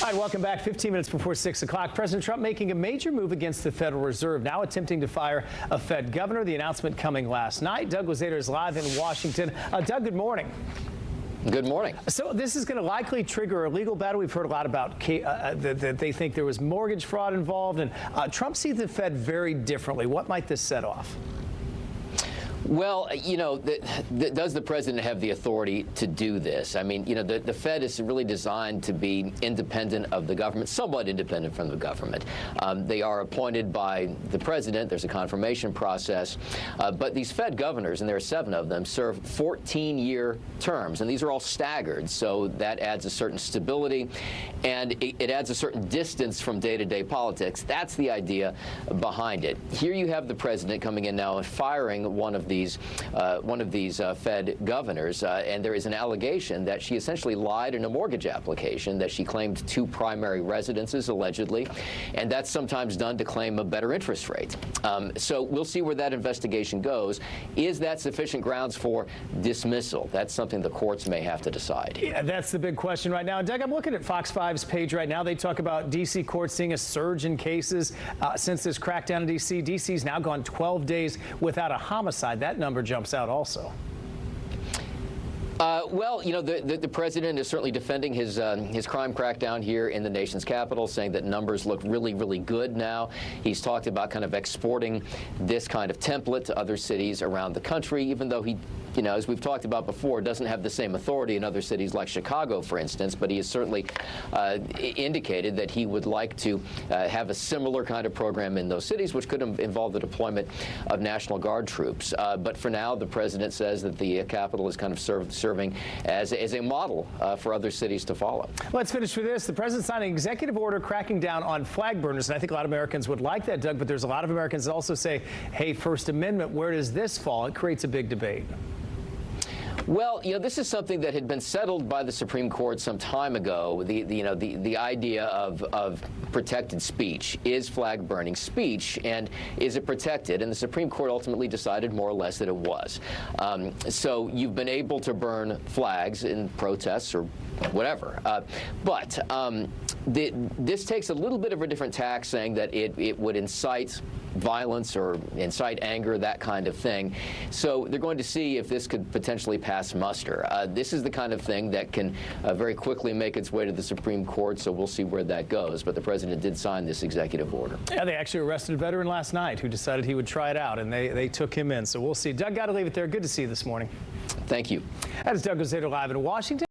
All right, welcome back. 15 minutes before 6 o'clock. President Trump making a major move against the Federal Reserve, now attempting to fire a Fed governor. The announcement coming last night. Doug Luzader is live in Washington. Doug, good morning. Good morning. So this is going to likely trigger a legal battle. We've heard a lot about that they think there was mortgage fraud involved, and Trump sees the Fed very differently. What might this set off? Well, you know, does the president have the authority to do this? I mean, you know, the Fed is really designed to be independent of the government, somewhat independent from the government. They are appointed by the president. There's a confirmation process. But these Fed governors, and there are 7 of them, serve 14-year terms. And these are all staggered. So that adds a certain stability, and it adds a certain distance from day-to-day politics. That's the idea behind it. Here you have the president coming in now and firing one of these Fed governors, and there is an allegation that she essentially lied in a mortgage application, that she claimed 2 primary residences, allegedly, and that's sometimes done to claim a better interest rate. So we'll see where that investigation goes. Is that sufficient grounds for dismissal? That's something the courts may have to decide. Yeah, that's the big question right now. Doug, I'm looking at Fox 5's page right now. They talk about D.C. courts seeing a surge in cases since this crackdown in D.C. D.C.'s now gone 12 days without a homicide. That number jumps out also. Well, you know, the president is certainly defending his crime crackdown here in the nation's capital, saying that numbers look really, really good now. He's talked about kind of exporting this kind of template to other cities around the country, even though he, you know, as we've talked about before, doesn't have the same authority in other cities like Chicago, for instance, but he has certainly indicated that he would like to have a similar kind of program in those cities, which could involve the deployment of National Guard troops. But for now, the president says that the capital is kind of serving as a model for other cities to follow. Let's finish with this. The president signed an executive order cracking down on flag burners, and I think a lot of Americans would like that, Doug, but there's a lot of Americans that also say, hey, First Amendment, where does this fall? It creates a big debate. Well, you know, this is something that had been settled by the Supreme Court some time ago. The idea of protected speech. Is flag burning speech, and is it protected? And the Supreme Court ultimately decided more or less that it was. So you've been able to burn flags in protests or whatever. But this takes a little bit of a different tack, saying that it would incite violence or incite anger, that kind of thing. So they're going to see if this could potentially pass muster. This is the kind of thing that can very quickly make its way to the Supreme Court, so we'll see where that goes. But the president did sign this executive order. Yeah, they actually arrested a veteran last night who decided he would try it out, and they took him in. So we'll see. Doug, got to leave it there. Good to see you this morning. Thank you. That is Doug Luzader live in Washington.